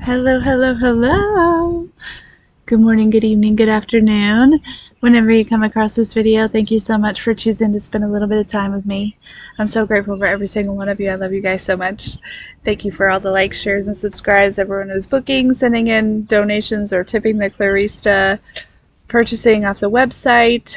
Hello, hello, hello. Good morning, good evening, good afternoon. Whenever you come across this video, thank you so much for choosing to spend a little bit of time with me. I'm so grateful for every single one of you. I love you guys so much. Thank you for all the likes, shares, and subscribes. Everyone who's booking, sending in donations, or tipping the Clarista, purchasing off the website,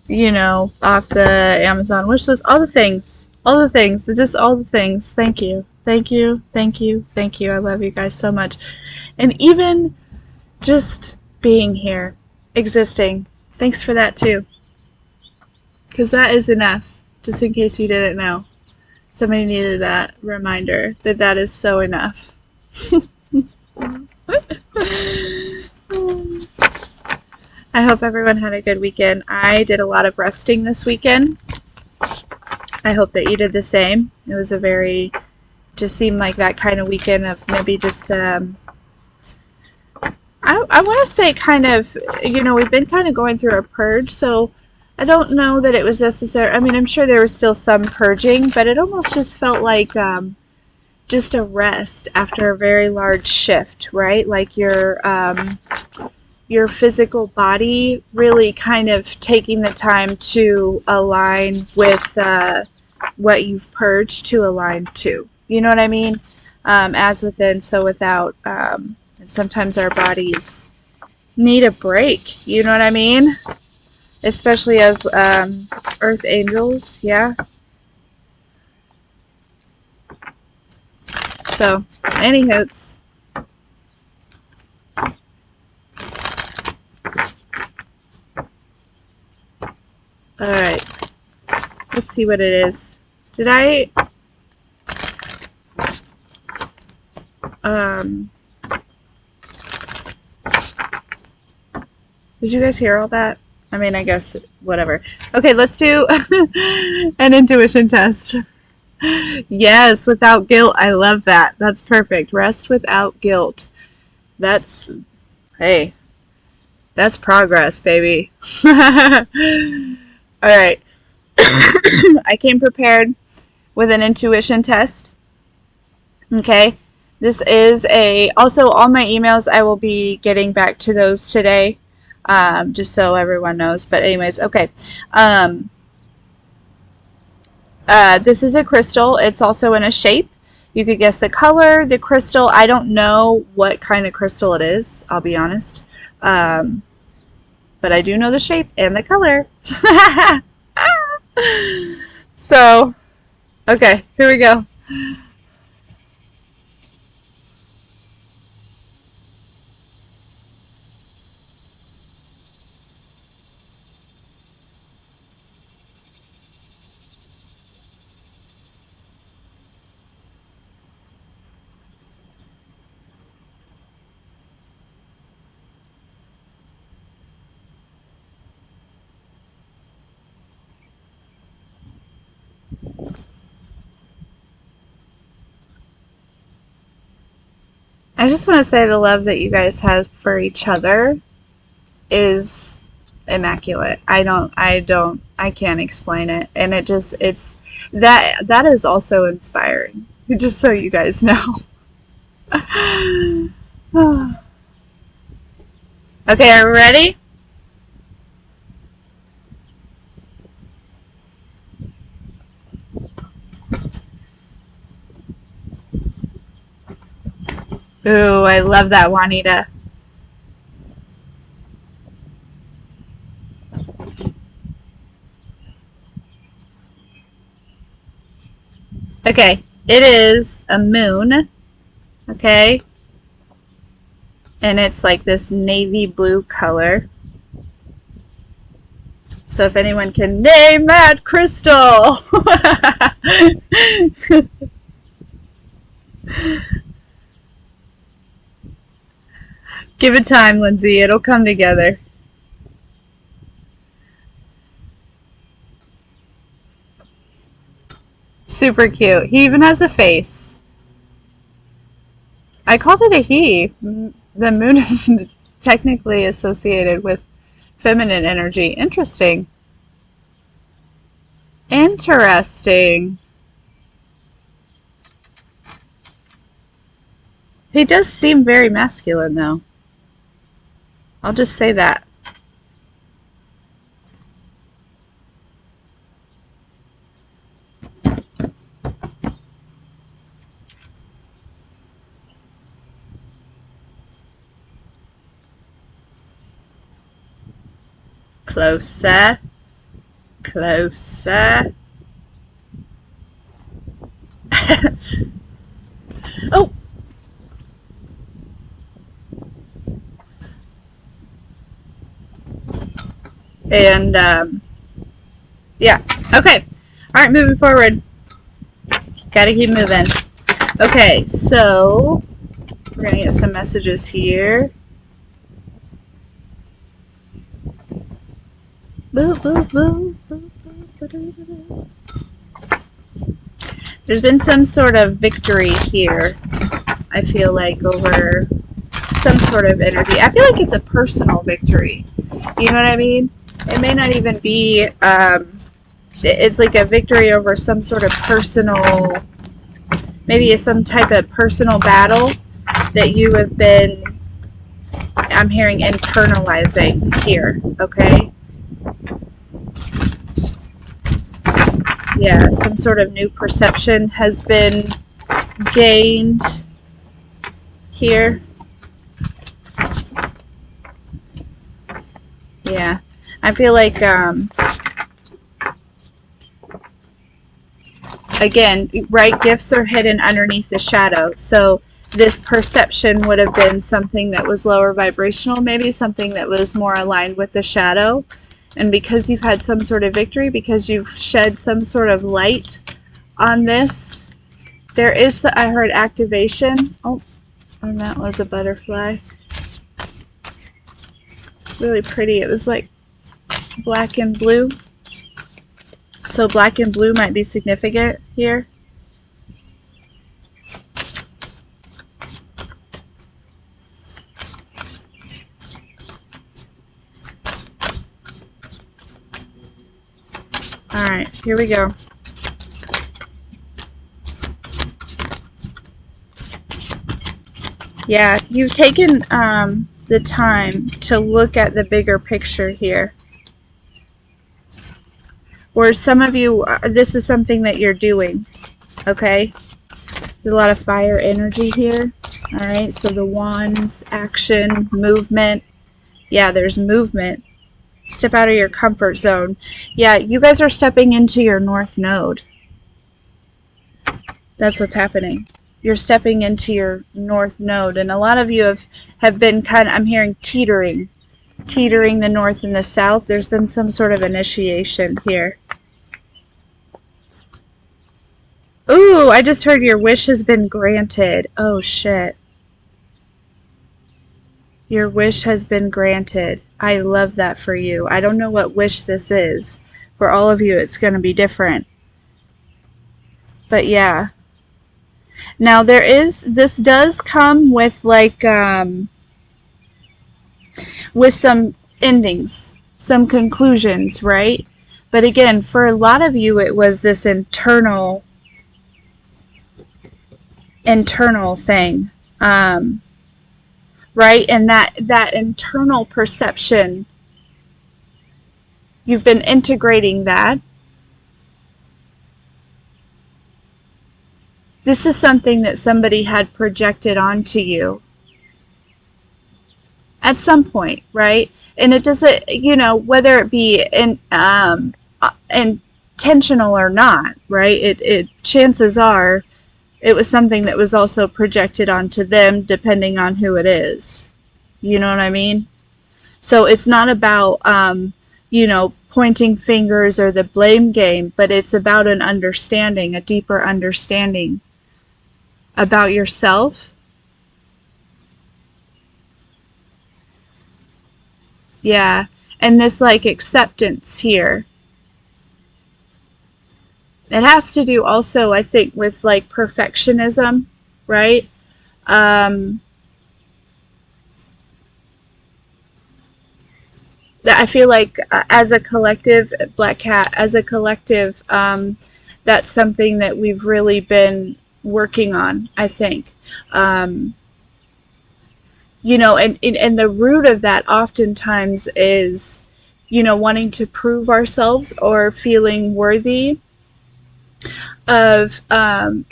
you know, off the Amazon wish list, all the things, just all the things. Thank you. Thank you, thank you, thank you. I love you guys so much. And even just being here, existing, thanks for that too. Because that is enough, just in case you didn't know. Somebody needed that reminder that that is so enough. I hope everyone had a good weekend. I did a lot of resting this weekend. I hope that you did the same. It was a very, just seemed like that kind of weekend of maybe just, I want to say kind of, you know, we've been kind of going through a purge, so I don't know that it was necessary. I mean, I'm sure there was still some purging, but it almost just felt like just a rest after a very large shift, right? Like your physical body really kind of taking the time to align with what you've purged to align to. You know what I mean? As within, so without. And sometimes our bodies need a break. You know what I mean? Especially as earth angels, yeah? So, any hoots. Alright. Let's see what it is. Did I... Did you guys hear all that? I mean, I guess, whatever. Okay, let's do an intuition test. Yes, without guilt. I love that. That's perfect. Rest without guilt. That's, hey, that's progress, baby. Alright. I came prepared with an intuition test. Okay. This is also all my emails, I will be getting back to those today. Just so everyone knows. But anyways, okay. This is a crystal. It's also in a shape. You could guess the color, the crystal. I don't know what kind of crystal it is, I'll be honest. But I do know the shape and the color. So, okay, here we go. I just want to say the love that you guys have for each other is immaculate. I can't explain it. And it's that is also inspiring. Just so you guys know. Okay, are we ready? Ooh, I love that, Juanita. Okay, it is a moon, okay? And it's like this navy blue color. So if anyone can name that crystal! Give it time, Lindsay. It'll come together. Super cute. He even has a face. I called it a he. The moon is technically associated with feminine energy. Interesting. Interesting. He does seem very masculine, though. I'll just say that. Closer. Closer. Oh! And, yeah. Okay. Alright, moving forward. Gotta keep moving. Okay, so we're gonna get some messages here. Boo, boo, boo, boo, boo, boo, boo. There's been some sort of victory here, I feel like, over some sort of energy. I feel like it's a personal victory. You know what I mean? It may not even be, it's like a victory over some sort of personal, maybe it's some type of personal battle that you have been, I'm hearing, internalizing here, okay? Yeah, some sort of new perception has been gained here. Yeah, I feel like, again, right, gifts are hidden underneath the shadow. So this perception would have been something that was lower vibrational, maybe something that was more aligned with the shadow. And because you've had some sort of victory, because you've shed some sort of light on this, there is, I heard, activation. Oh, and that was a butterfly. Really pretty. It was like black and blue. So black and blue might be significant here. Alright, here we go. Yeah, you've taken the time to look at the bigger picture here. Or some of you, this is something that you're doing, okay? There's a lot of fire energy here. Alright, so the wands, action, movement. Yeah, there's movement. Step out of your comfort zone. Yeah, you guys are stepping into your north node. That's what's happening. You're stepping into your north node. And a lot of you have been kind of, I'm hearing, teetering the north and the south. There's been some sort of initiation here. Ooh, I just heard your wish has been granted. Oh, shit. Your wish has been granted. I love that for you. I don't know what wish this is. For all of you, it's going to be different. But yeah. Now, this does come with, like, with some endings, some conclusions, right? But again, for a lot of you, it was this internal thing. Right? And that internal perception, you've been integrating that. This is something that somebody had projected onto you at some point, right? And it doesn't, you know, whether it be intentional or not, right? It chances are it was something that was also projected onto them, depending on who it is. You know what I mean? So it's not about, you know, pointing fingers or the blame game, but it's about an understanding, a deeper understanding about yourself. Yeah. And this, like, acceptance here. It has to do also, I think, with, like, perfectionism, right? I feel like as a collective, Black Cat, as a collective, that's something that we've really been working on, I think. Um, and the root of that oftentimes is, wanting to prove ourselves or feeling worthy of,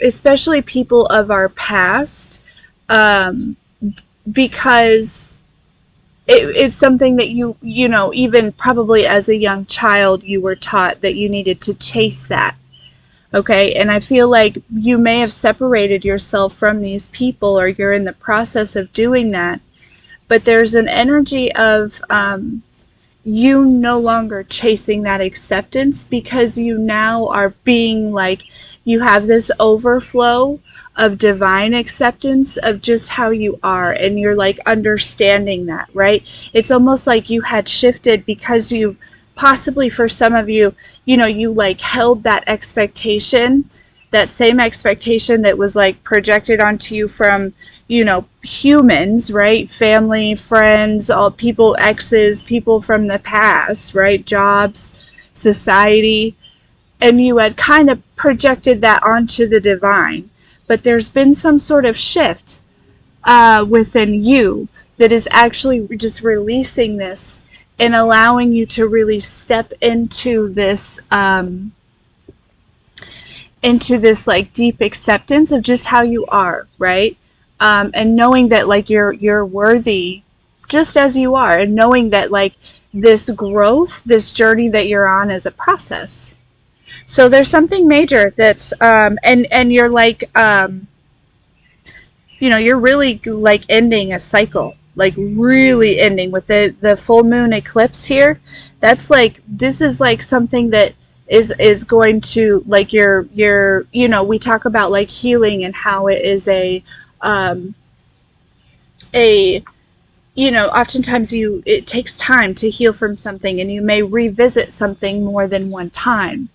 especially people of our past, um, because it's something that even probably as a young child, you were taught that you needed to chase that. Okay. And I feel like you may have separated yourself from these people, or you're in the process of doing that. But there's an energy of, you no longer chasing that acceptance, because you now are being like, you have this overflow of divine acceptance of just how you are, and you're like understanding that, right? It's almost like you had shifted, because you possibly, for some of you, you like held that expectation, that same expectation that was like projected onto you from, humans, right? Family, friends, all people, exes, people from the past, right? Jobs, society. And you had kind of projected that onto the divine. But there's been some sort of shift within you that is actually just releasing this and allowing you to really step into this like deep acceptance of just how you are, right? And knowing that like you're worthy just as you are, and knowing that like this growth, this journey that you're on, is a process. So there's something major that's and you're like you're really like ending a cycle, like really ending with the full moon eclipse here. That's like, this is like something that is going to like your we talk about like healing, and how it is a oftentimes it takes time to heal from something, and you may revisit something more than one time,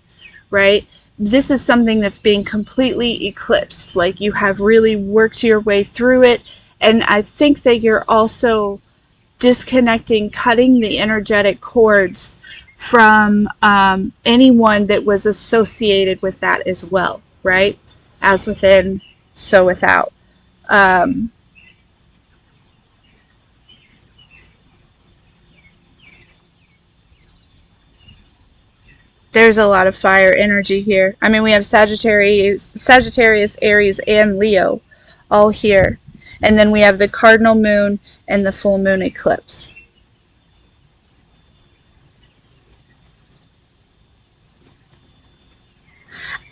right? This is something that's being completely eclipsed. Like, you have really worked your way through it. And I think that you're also disconnecting, cutting the energetic cords from anyone that was associated with that as well, right? As within, so without. Um, there's a lot of fire energy here. I mean, we have Sagittarius, Aries, and Leo all here. And then we have the cardinal moon and the full moon eclipse.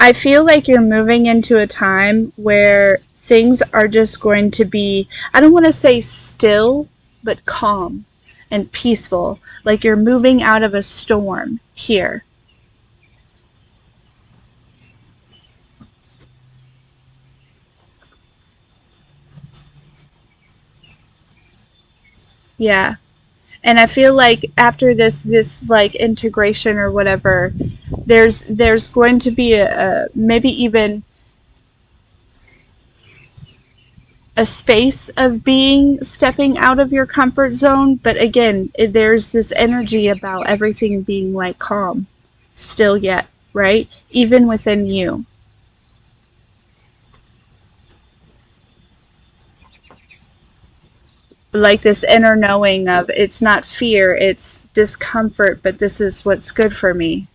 I feel like you're moving into a time where things are just going to be, I don't want to say still, but calm and peaceful. Like you're moving out of a storm here. Yeah. And I feel like after this like integration or whatever, there's going to be a maybe even a space of being stepping out of your comfort zone. But again, there's this energy about everything being like calm still yet, right? Even within you. Like this inner knowing of, it's not fear, it's discomfort, but this is what's good for me.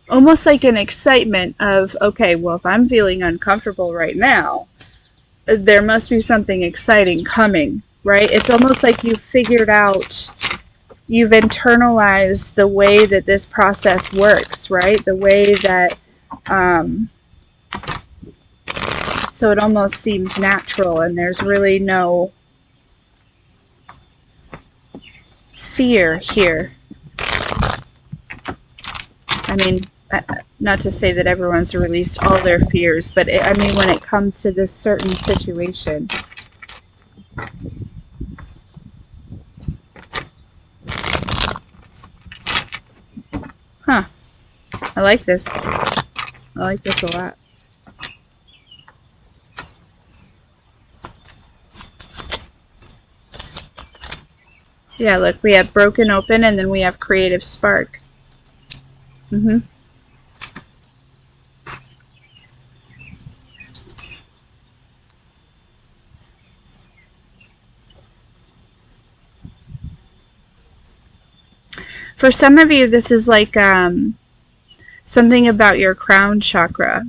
Almost like an excitement of, okay, well, if I'm feeling uncomfortable right now, there must be something exciting coming, right? It's almost like you've figured out, you've internalized the way that this process works, right? The way that, um, so it almost seems natural, and there's really no fear here. I mean, not to say that everyone's released all their fears, but I mean, when it comes to this certain situation. Huh. I like this. I like this a lot. Yeah, look, we have broken open and then we have creative spark. Mm-hmm. For some of you, this is like something about your crown chakra.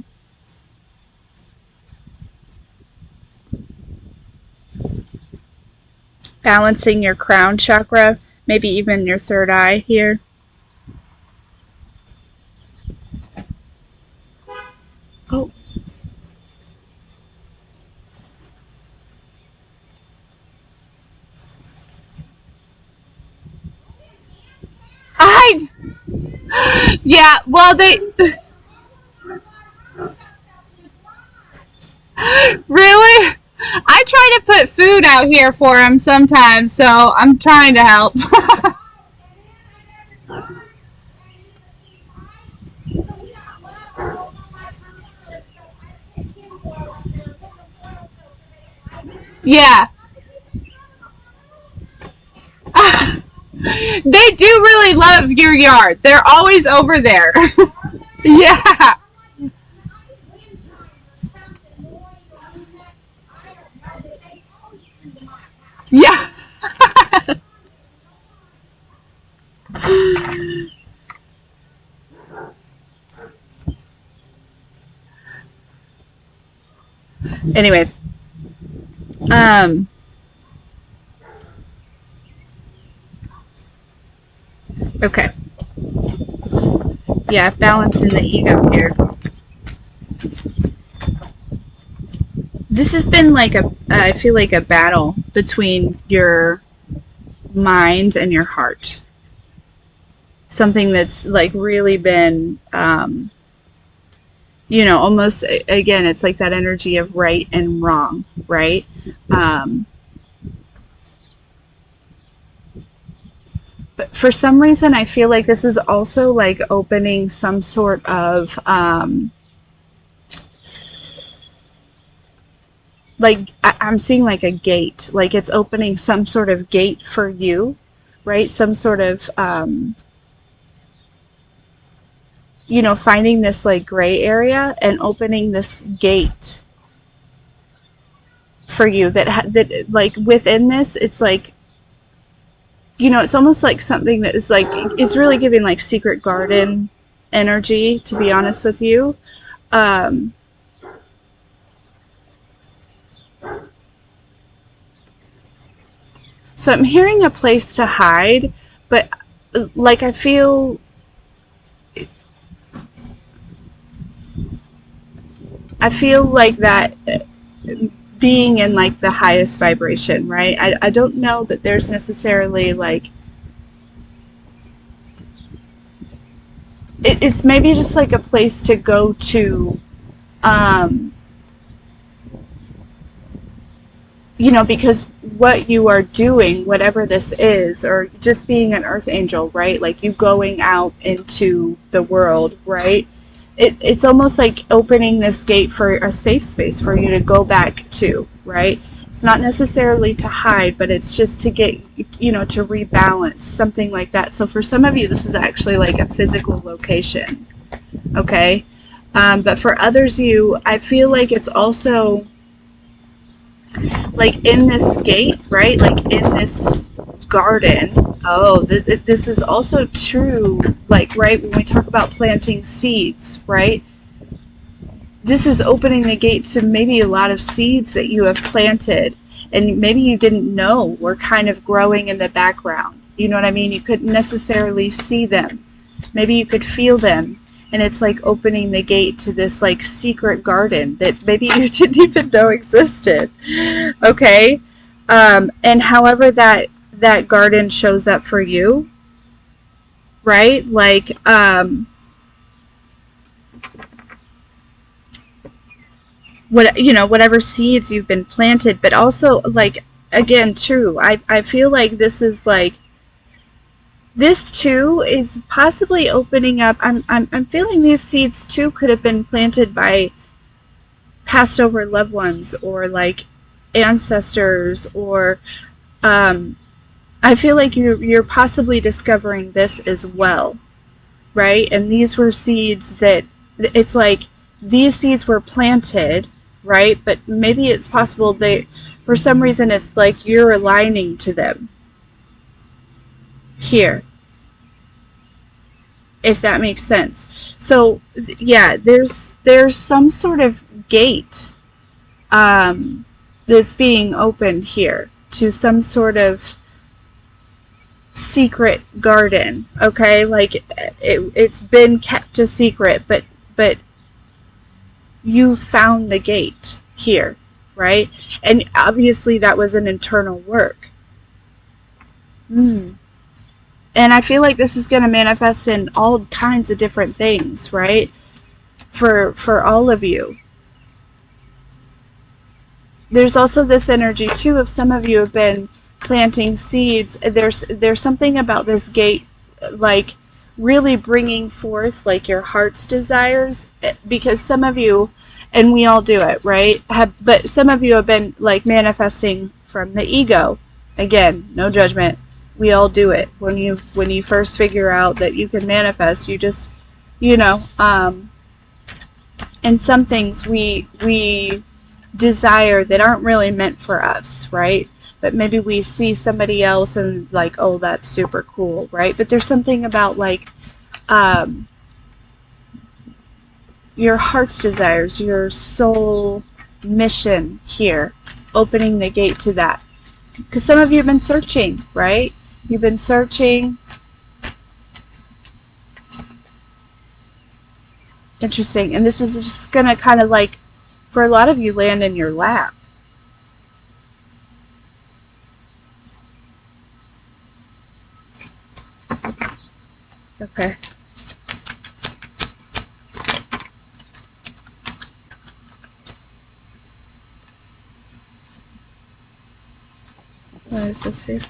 Balancing your crown chakra, maybe even your third eye here. Oh. I yeah, well they really I try to put food out here for them sometimes, so I'm trying to help. Yeah. They do really love your yard. They're always over there. Yeah. Yeah. Anyways, um, okay. Yeah, balancing the ego here. This has been like I feel like a battle between your mind and your heart. Something that's like really been, almost, again, it's like that energy of right and wrong, right? Um, but for some reason, I feel like this is also like opening some sort of, like I'm seeing like a gate, like it's opening some sort of gate for you, right? Some sort of, finding this like gray area and opening this gate for you that like within this, it's like, it's almost like something that is like, it's really giving like secret garden energy, to be honest with you. Um, so I'm hearing a place to hide, but like I feel like that being in like the highest vibration, right? I don't know that there's necessarily like it's maybe just like a place to go to, um, because what you are doing, whatever this is, or just being an earth angel, right? Like you going out into the world, right? It's almost like opening this gate for a safe space for you to go back to, right? It's not necessarily to hide, but it's just to get, to rebalance, something like that. So for some of you, this is actually like a physical location, okay? But for others, I feel like it's also like in this gate, right? Like in this garden. Oh, this is also true. Like, right, when we talk about planting seeds, right? This is opening the gate to maybe a lot of seeds that you have planted and maybe you didn't know were kind of growing in the background. You know what I mean? You couldn't necessarily see them. Maybe you could feel them. And it's like opening the gate to this like secret garden that maybe you didn't even know existed. Okay? And however that garden shows up for you, right? Like, whatever seeds you've been planted, but also like, again, true. I feel like this is like, this too is possibly opening up. I'm feeling these seeds too could have been planted by passed over loved ones or like ancestors or, um, I feel like you're possibly discovering this as well, right? And these were seeds that, it's like these seeds were planted, right? But maybe it's possible they, for some reason, it's like you're aligning to them here, if that makes sense. So yeah, there's some sort of gate that's being opened here to some sort of secret garden. Okay, like it's been kept a secret, but you found the gate here, right? And obviously that was an internal work. And I feel like this is going to manifest in all kinds of different things, right? For all of you. There's also this energy too, if some of you have been planting seeds, there's something about this gate, like really bringing forth like your heart's desires, because some of you, and we all do it, right, but some of you have been like manifesting from the ego. Again, no judgment, we all do it. When you first figure out that you can manifest, you just, you know, and some things we desire that aren't really meant for us, right? But maybe we see somebody else and like, oh, that's super cool, right? But there's something about like your heart's desires, your soul mission here, opening the gate to that. Because some of you have been searching, right? You've been searching. Interesting. And this is just going to kind of like, for a lot of you, land in your lap. Okay. What is this here?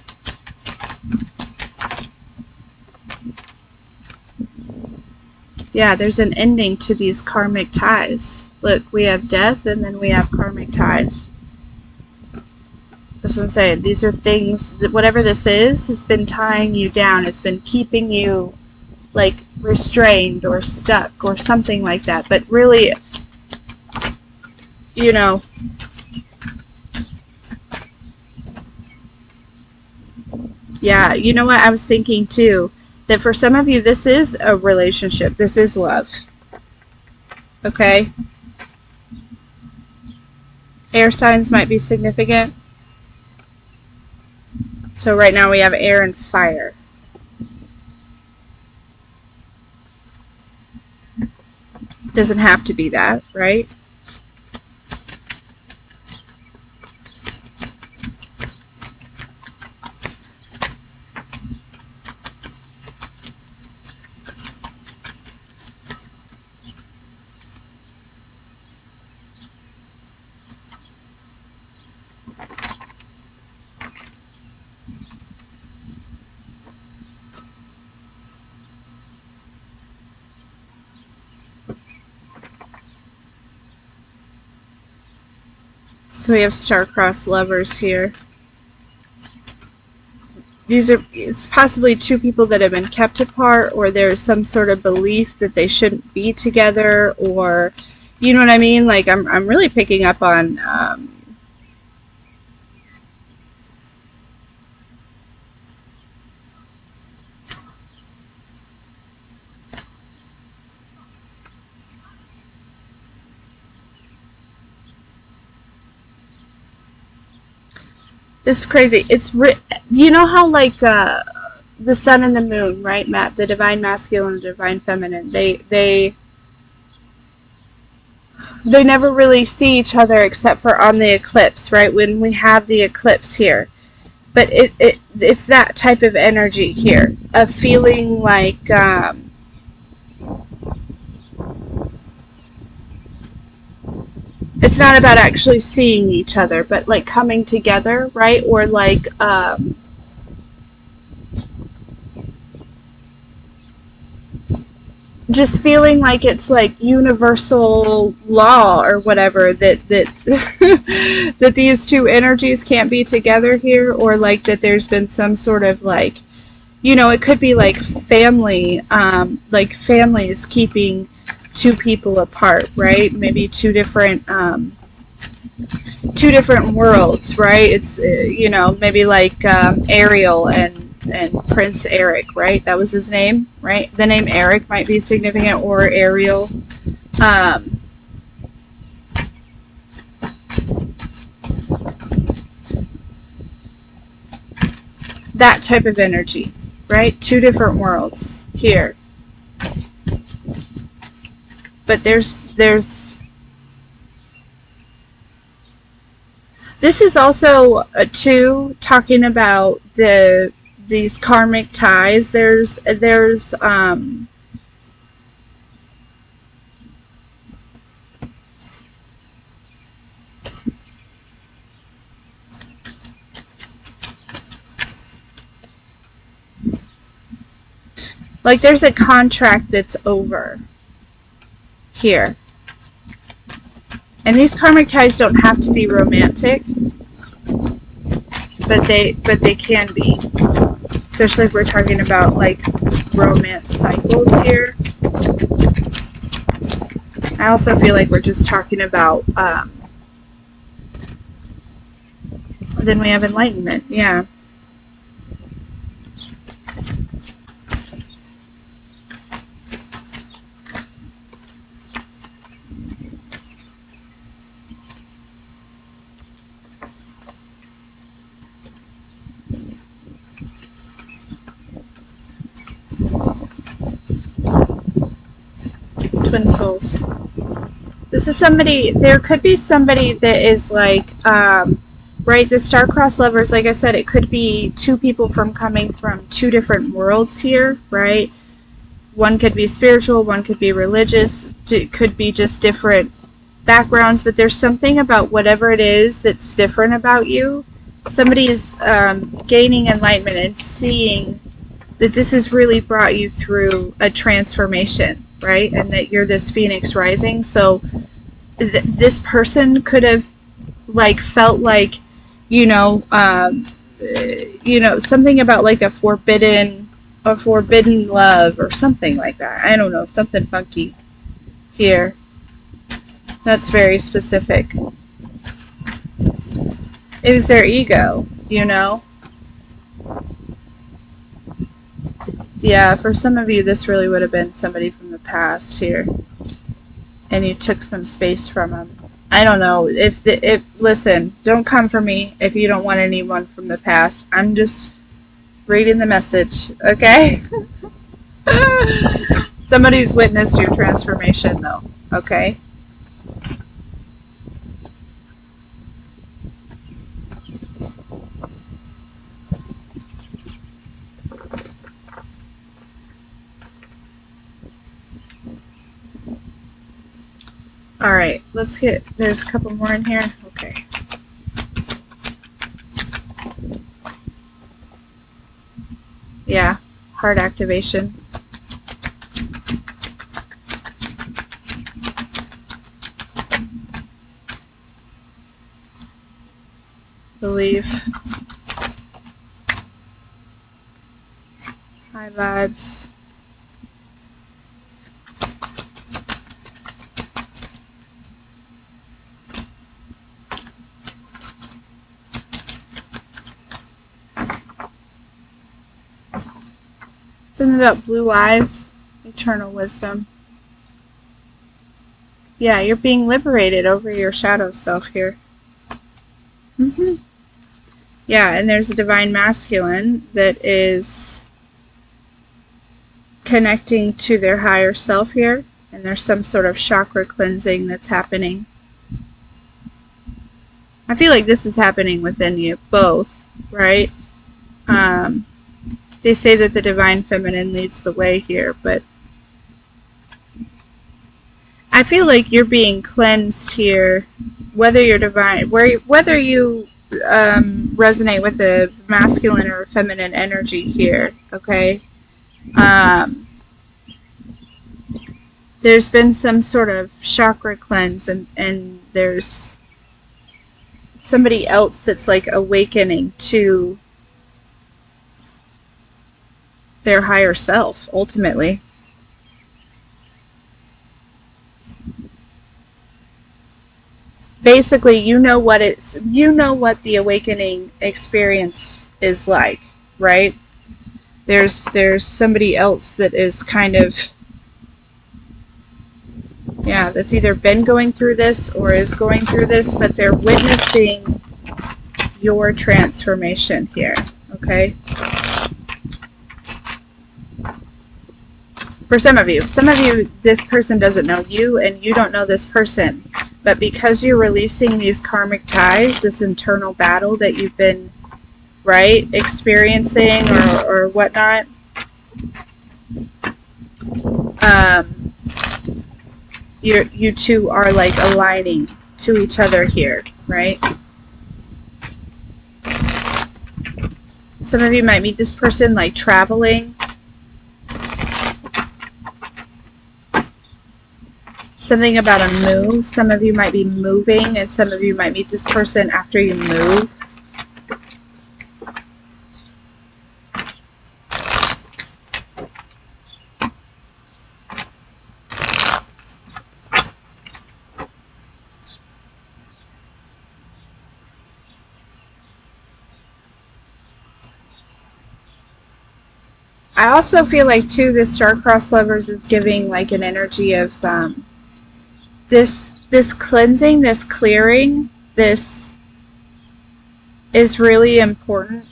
Yeah, there's an ending to these karmic ties. Look, we have death and then we have karmic ties. That's what I'm saying. These are things that whatever this is has been tying you down. It's been keeping you like restrained or stuck or something like that. But really, you know, yeah, you know what I was thinking too? That for some of you, this is a relationship. This is love. Okay? Air signs might be significant. So right now we have air and fire. Doesn't have to be that, right? So we have star-crossed lovers here. It's possibly two people that have been kept apart, or there's some sort of belief that they shouldn't be together, or, you know what I mean? Like, I'm really picking up on, this is crazy. You know how like the sun and the moon, right, Matt? The divine masculine and the divine feminine. They never really see each other except for on the eclipse, right? When we have the eclipse here. But it's that type of energy here of feeling like it's not about actually seeing each other, but like coming together, right? Or like just feeling like it's like universal law or whatever that that these two energies can't be together here, or like that there's been some sort of like, it could be like families keeping two people apart, right? Maybe two different worlds, right? It's maybe like Ariel and Prince Eric, right? That was his name, right? The name Eric might be significant, or Ariel. Um, that type of energy, right? Two different worlds here. But there's this is also too talking about these karmic ties. There's like there's a contract that's over here. And these karmic ties don't have to be romantic, but they can be. Especially if we're talking about like romance cycles here. I also feel like we're just talking about then we have enlightenment, yeah. Twin souls. This is somebody, there could be somebody that is like, right, the star-crossed lovers, like I said, it could be two people coming from two different worlds here, right? One could be spiritual, one could be religious, it could be just different backgrounds, but there's something about whatever it is that's different about you. Somebody is gaining enlightenment and seeing that this has really brought you through a transformation, right? And that you're this phoenix rising. So this person could have like felt like, something about like a forbidden love or something like that. I don't know, something funky here. That's very specific. It was their ego, Yeah, for some of you, this really would have been somebody from the past here. And you took some space from them. I don't know. Listen, don't come for me if you don't want anyone from the past. I'm just reading the message, okay? Somebody's witnessed your transformation, though, okay? Alright, there's a couple more in here. Okay. Yeah, heart activation. Believe. High vibes. Something about blue eyes, eternal wisdom. Yeah, you're being liberated over your shadow self here. Yeah, and there's a divine masculine that is connecting to their higher self here, and there's some sort of chakra cleansing that's happening. I feel like this is happening within you, both, right? They say that the divine feminine leads the way here, but I feel like you're being cleansed here, whether you're divine, whether you resonate with the masculine or feminine energy here, okay? there's been some sort of chakra cleanse, and there's somebody else that's like awakening to their higher self ultimately. Basically, you know what the awakening experience is like, right? There's somebody else that is kind of, yeah, that's either been going through this or is going through this, but they're witnessing your transformation here, okay? For some of you, this person doesn't know you and you don't know this person, but because you're releasing these karmic ties, this internal battle that you've been, right, experiencing or whatnot, you two are like aligning to each other here, right? Some of you might meet this person like traveling. Something about a move. Some of you might be moving, and some of you might meet this person after you move. I also feel like too, this star-crossed lovers is giving like an energy of this cleansing, this clearing. This is really important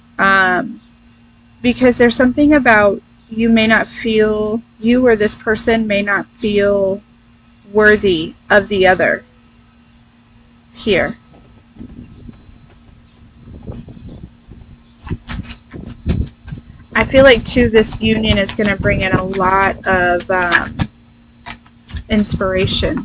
because there's something about you may not feel, you or this person may not feel worthy of the other here. I feel like too, this union is going to bring in a lot of inspiration.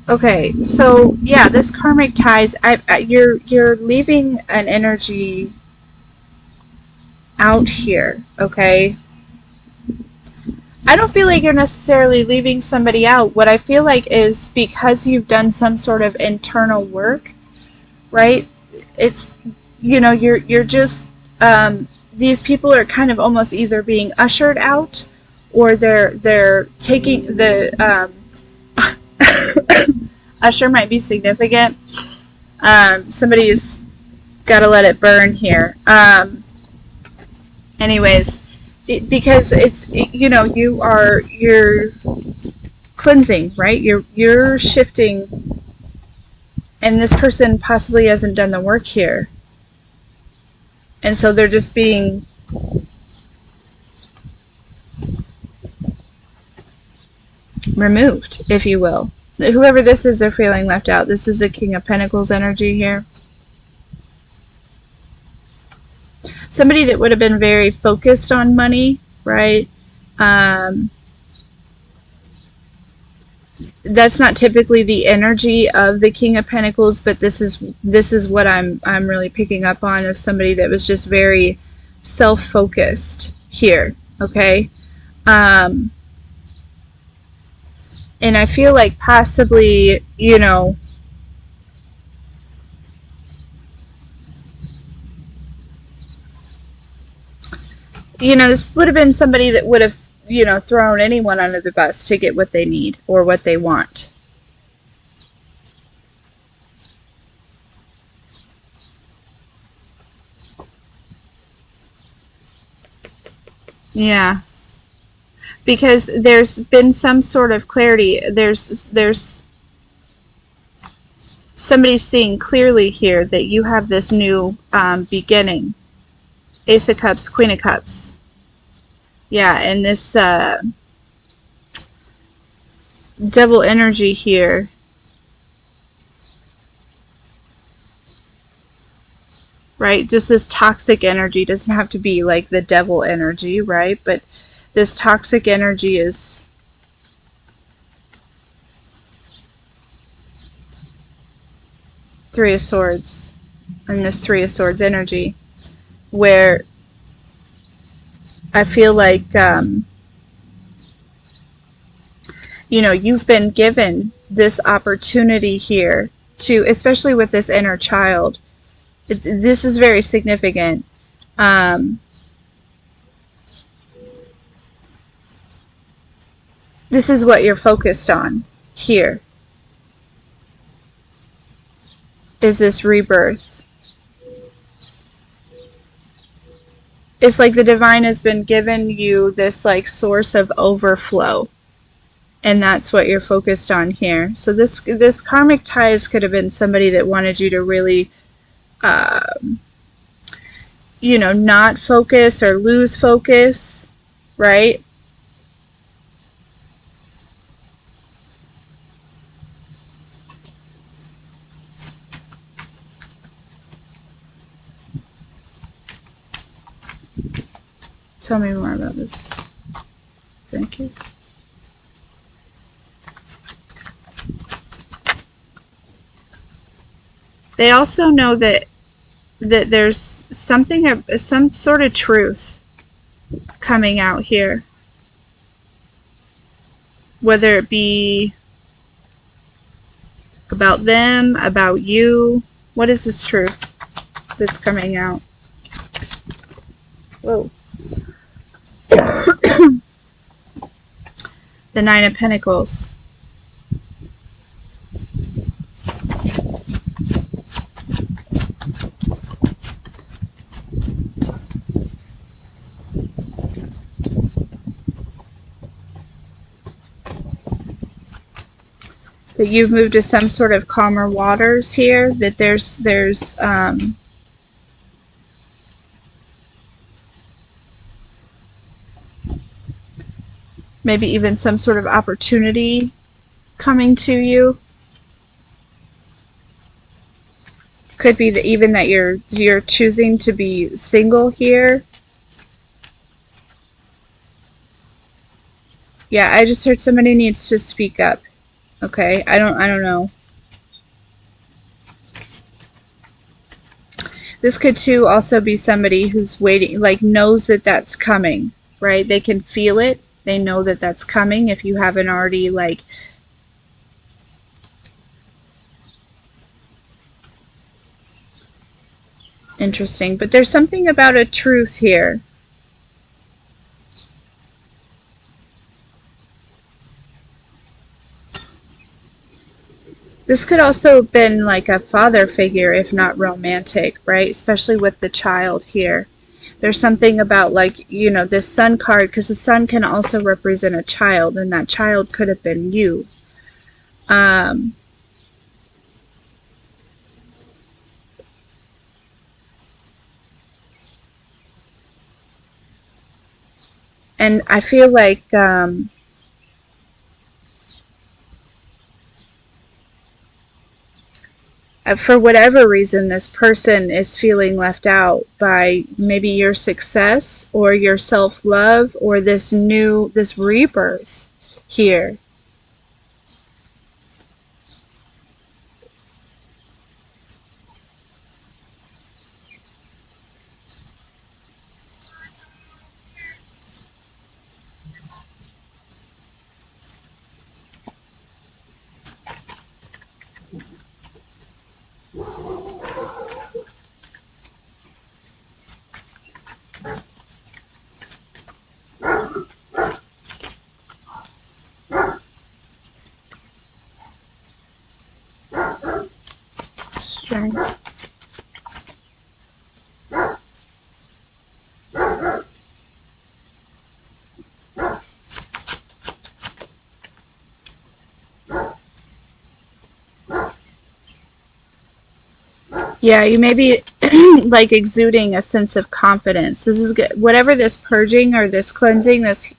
Okay, so yeah, this karmic ties. You're leaving an energy out here. Okay, I don't feel like you're necessarily leaving somebody out. What I feel like is because you've done some sort of internal work, right? It's, you know, you're just these people are kind of almost either being ushered out, or they're taking the usher might be significant. Somebody's got to let it burn here. Anyways, because you know, you're cleansing, right? You're shifting, and this person possibly hasn't done the work here, and so they're just being removed, if you will. Whoever this is, they're feeling left out. This is a King of Pentacles energy here. Somebody that would have been very focused on money, right? That's not typically the energy of the King of Pentacles, but this is what I'm really picking up on, of somebody that was just very self-focused here, okay? And I feel like possibly, you know, this would have been somebody that would have, you know, thrown anyone under the bus to get what they need or what they want. Yeah. Because there's been some sort of clarity. There's somebody seeing clearly here that you have this new beginning. Ace of Cups, Queen of Cups. Yeah, and this devil energy here. Right? Just this toxic energy doesn't have to be like the devil energy, right? But this toxic energy is Three of Swords, and this Three of Swords energy, where I feel like, you know, you've been given this opportunity here to, especially with this inner child, this is very significant. This is what you're focused on here, is this rebirth. It's like the divine has been given you this like source of overflow, and that's what you're focused on here. So this karmic ties could have been somebody that wanted you to really you know, not focus or lose focus, right? Tell me more about this. Thank you. They also know that there's something, some sort of truth coming out here. Whether it be about them, about you. What is this truth that's coming out? Whoa. The Nine of Pentacles. That you've moved to some sort of calmer waters here, that there's maybe even some sort of opportunity coming to you. Could be that even that you're choosing to be single here. Yeah, I just heard somebody needs to speak up. Okay, I don't know. This could too also be somebody who's waiting, like knows that that's coming, right? They can feel it. They know that that's coming if you haven't already like interesting. But there's something about a truth here. This could also have been like a father figure, if not romantic, right? Especially with the child here. There's something about like, you know, this sun card, because the sun can also represent a child, and that child could have been you. And I feel like for whatever reason, this person is feeling left out by maybe your success or your self-love or this rebirth here. Strength. Yeah, you may be like exuding a sense of confidence. This is good. Whatever this purging or this cleansing, this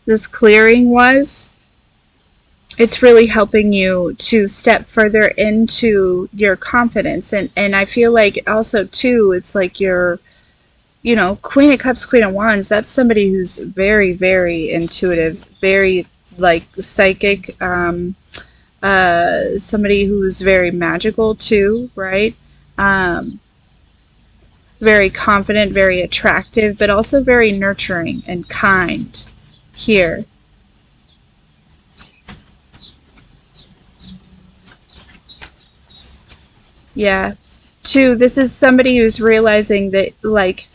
this clearing was, it's really helping you to step further into your confidence. And I feel like also too, it's like you're you know, Queen of Cups, Queen of Wands, that's somebody who's very, very intuitive, very like psychic, somebody who's very magical too, right? Um, very confident, very attractive, but also very nurturing and kind here. Yeah. Two, this is somebody who's realizing that, like,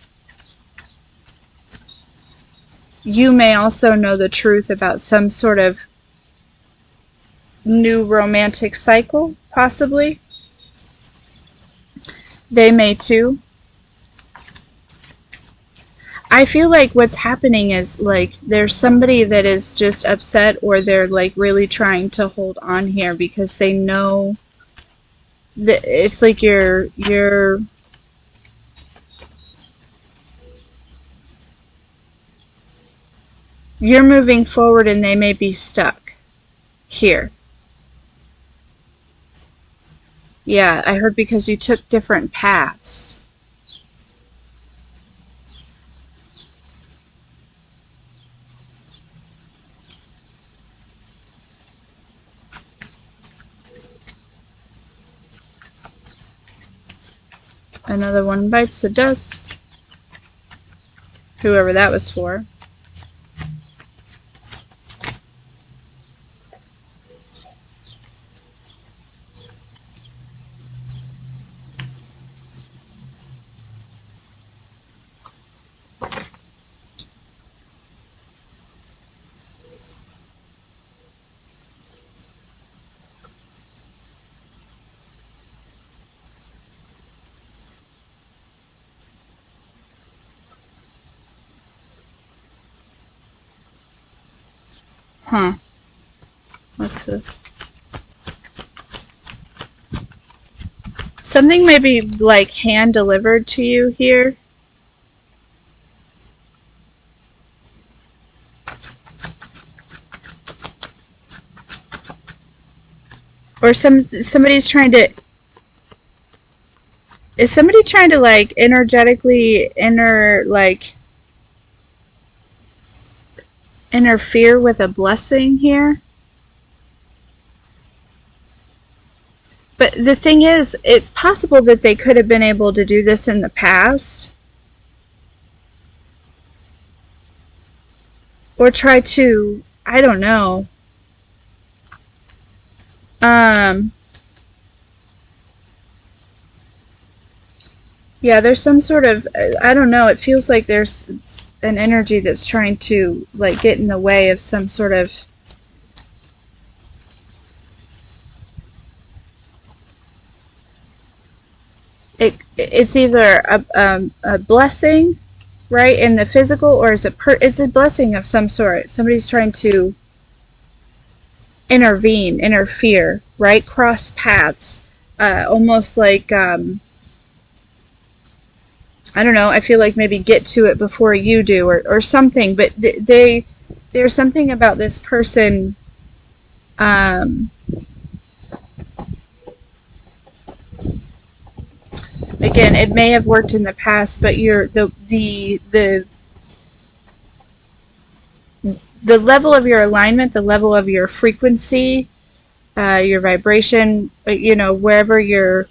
you may also know the truth about some sort of new romantic cycle, possibly. They may too. I feel like what's happening is like there's somebody that is just upset or they're like really trying to hold on here because they know that it's like you're moving forward and they may be stuck here. Yeah, I heard because you took different paths. Another one bites the dust. Whoever that was for. Huh. What's this? Something may be like hand delivered to you here. Or somebody's trying to is somebody trying to like energetically interfere with a blessing here? But the thing is, it's possible that they could have been able to do this in the past. Or try to, I don't know. Um, yeah, there's some sort of, I don't know, it feels like there's an energy that's trying to, like, get in the way of some sort of, it's either a blessing, right, in the physical, or it's a blessing of some sort. Somebody's trying to interfere, right, cross paths, almost like, I don't know, I feel like maybe get to it before you do or something, but there's something about this person, um, again, it may have worked in the past, but the level of your alignment, the level of your frequency, your vibration, you know, wherever you're,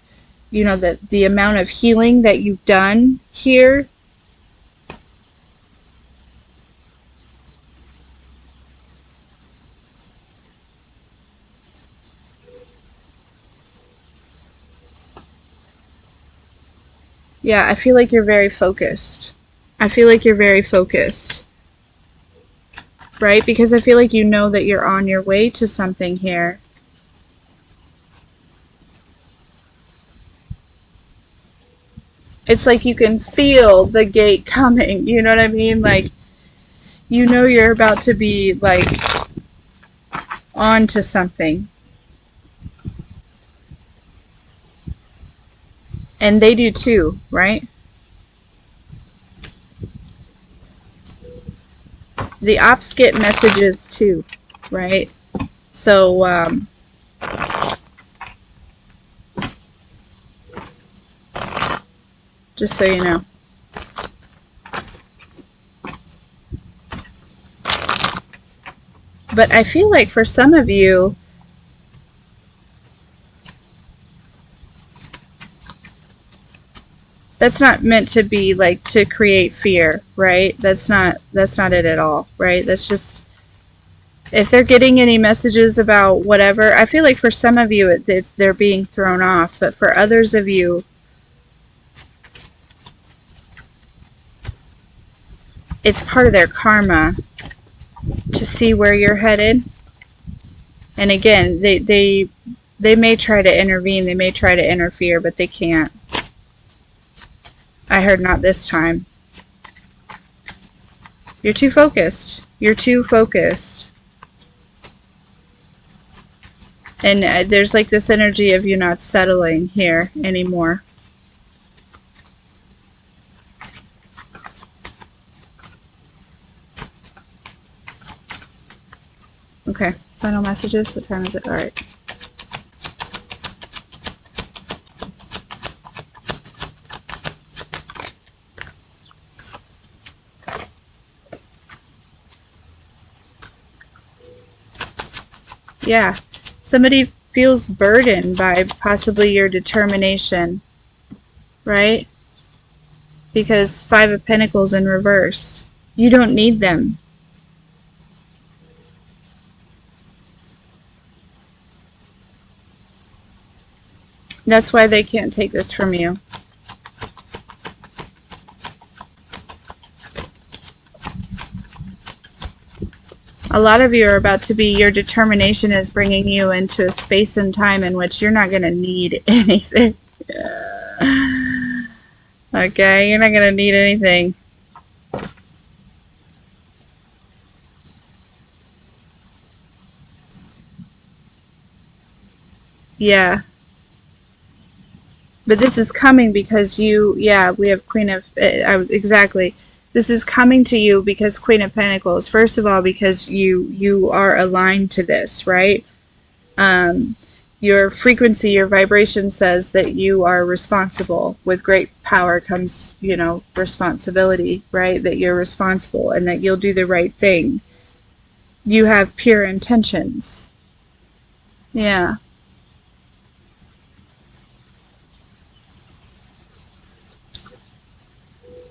you know, the amount of healing that you've done here. Yeah, I feel like you're very focused. I feel like you're very focused, right? Because I feel like you know that you're on your way to something here. It's like you can feel the gate coming, you know what I mean? Like, you know you're about to be, like, on to something. And they do too, right? The ops get messages too, right? So, just so you know. But I feel like for some of you, that's not meant to be like to create fear, right? That's not it at all, right? That's just, if they're getting any messages about whatever, I feel like for some of you they're being thrown off, but for others of you, it's part of their karma to see where you're headed. And again, they may try to intervene, they may try to interfere, but they can't. I heard not this time. You're too focused. You're too focused. And there's like this energy of you not settling here anymore. Okay, final messages. What time is it? All right. Yeah, somebody feels burdened by possibly your determination, right? Because Five of Pentacles in reverse. You don't need them. That's why they can't take this from you. A lot of you are about to be, your determination is bringing you into a space and time in which you're not going to need anything. Okay, you're not going to need anything. Yeah. But this is coming because you, yeah, we have Queen of, exactly. This is coming to you because Queen of Pentacles. First of all, because you are aligned to this, right? Your frequency, your vibration says that you are responsible. With great power comes, you know, responsibility, right? That you're responsible and that you'll do the right thing. You have pure intentions. Yeah.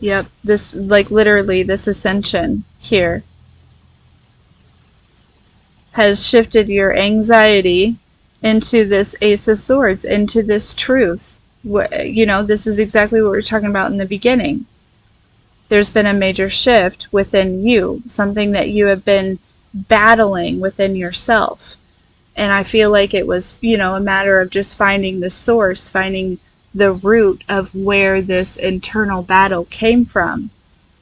Yep. This, like literally, this ascension here has shifted your anxiety into this Ace of Swords, into this truth. You know, this is exactly what we were talking about in the beginning. There's been a major shift within you, something that you have been battling within yourself. And I feel like it was, you know, a matter of just finding the source, finding the root of where this internal battle came from,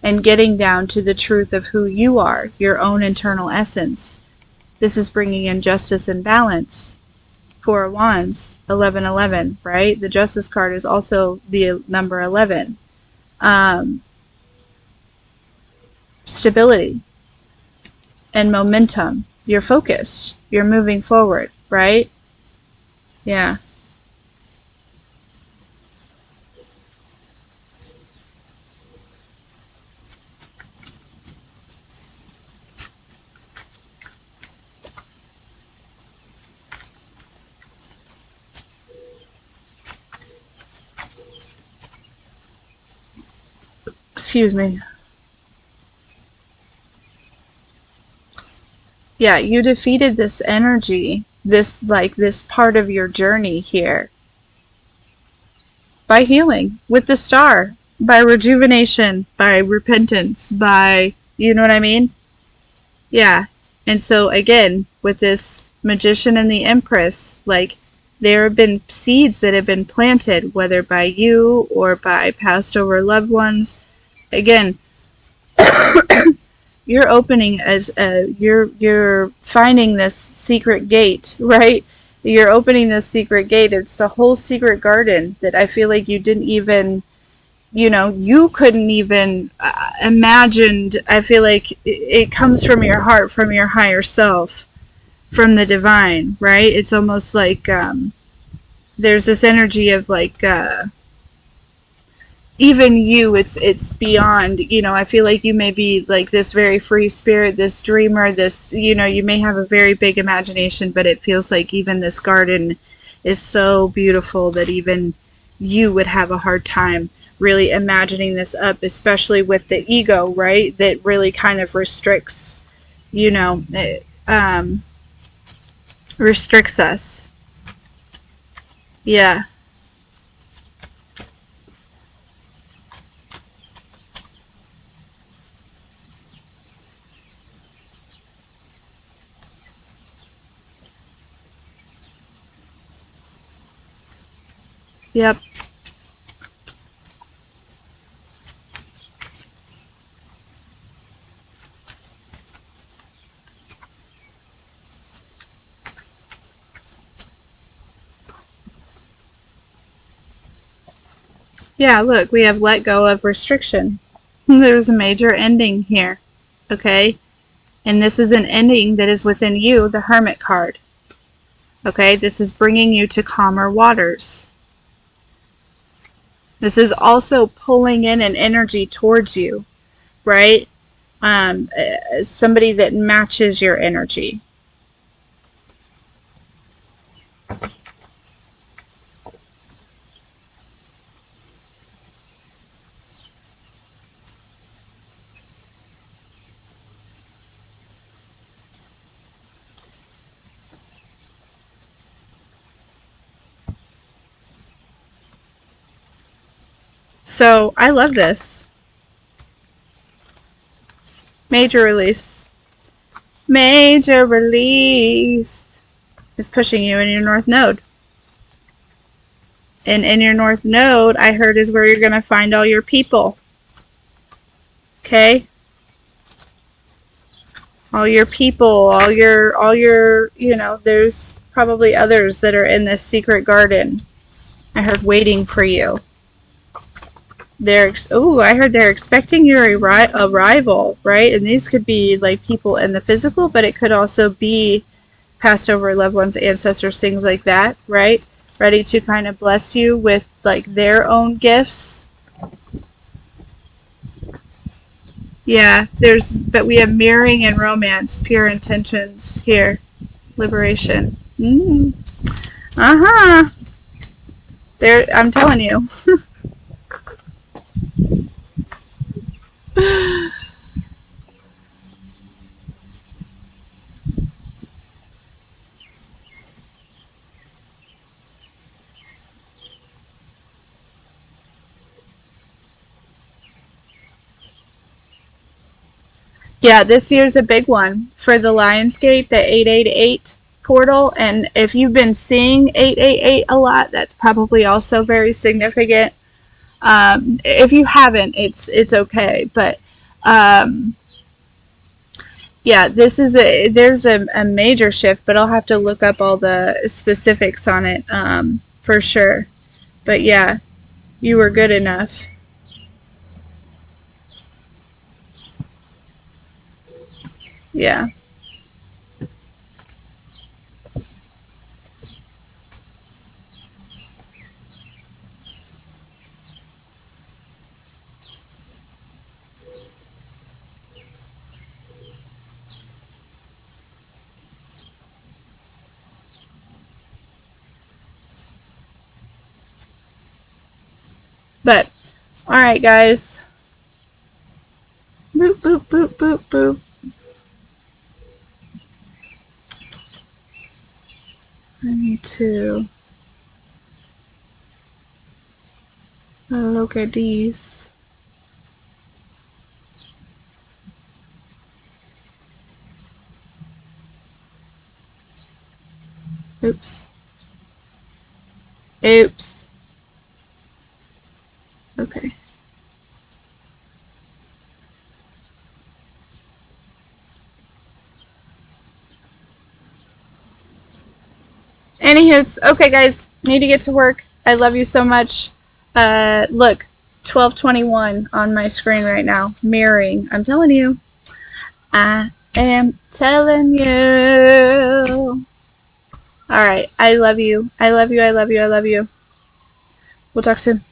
and getting down to the truth of who you are, your own internal essence. This is bringing in justice and balance. Four of Wands, 1111, right? The Justice card is also the number 11. Stability and momentum. You're focused. You're moving forward, right? Yeah. Excuse me. Yeah, you defeated this energy, this part of your journey here, by healing with the star, by rejuvenation, by repentance, by, you know what I mean? Yeah. And so again, with this Magician and the Empress, like, there have been seeds that have been planted, whether by you or by passed over loved ones. Again, you're opening as you're finding this secret gate, right? You're opening this secret gate. It's a whole secret garden that I feel like you didn't even, you know, you couldn't even imagine. I feel like it comes from your heart, from your higher self, from the divine, right? It's almost like there's this energy of like even you, it's beyond, you know, I feel like you may be like this very free spirit, this dreamer, this, you know, you may have a very big imagination, but it feels like even this garden is so beautiful that even you would have a hard time really imagining this up, especially with the ego, right? That really kind of restricts, you know, restricts us. Yeah. Yep. Yeah, look, we have let go of restriction. There's a major ending here. Okay? And this is an ending that is within you, the Hermit card. Okay? This is bringing you to calmer waters. This is also pulling in an energy towards you, right? Somebody that matches your energy. So I love this. Major release. Major release. It's pushing you in your North Node. And in your North Node, I heard, is where you're going to find all your people. Okay? All your people, all your, you know, there's probably others that are in this secret garden. I heard waiting for you. I heard they're expecting your arrival, right? And these could be like people in the physical, but it could also be passed over loved ones, ancestors, things like that, right? Ready to kind of bless you with like their own gifts. Yeah, but we have mirroring and romance, pure intentions here. Liberation. Uh-huh. There, I'm telling you. Yeah, this year's a big one for the Lionsgate, the 888 portal. And if you've been seeing 888 a lot, that's probably also very significant. If you haven't, it's okay. But yeah, there's a major shift, but I'll have to look up all the specifics on it for sure. But yeah, you were good enough. Yeah. But all right, guys. Boop boop boop boop boop. I need to look at these. Oops. Oops. Okay. Anywho, okay, guys. Need to get to work. I love you so much. Look, 12:21 on my screen right now. Mirroring. I'm telling you. I am telling you. All right. I love you. I love you. I love you. I love you. We'll talk soon.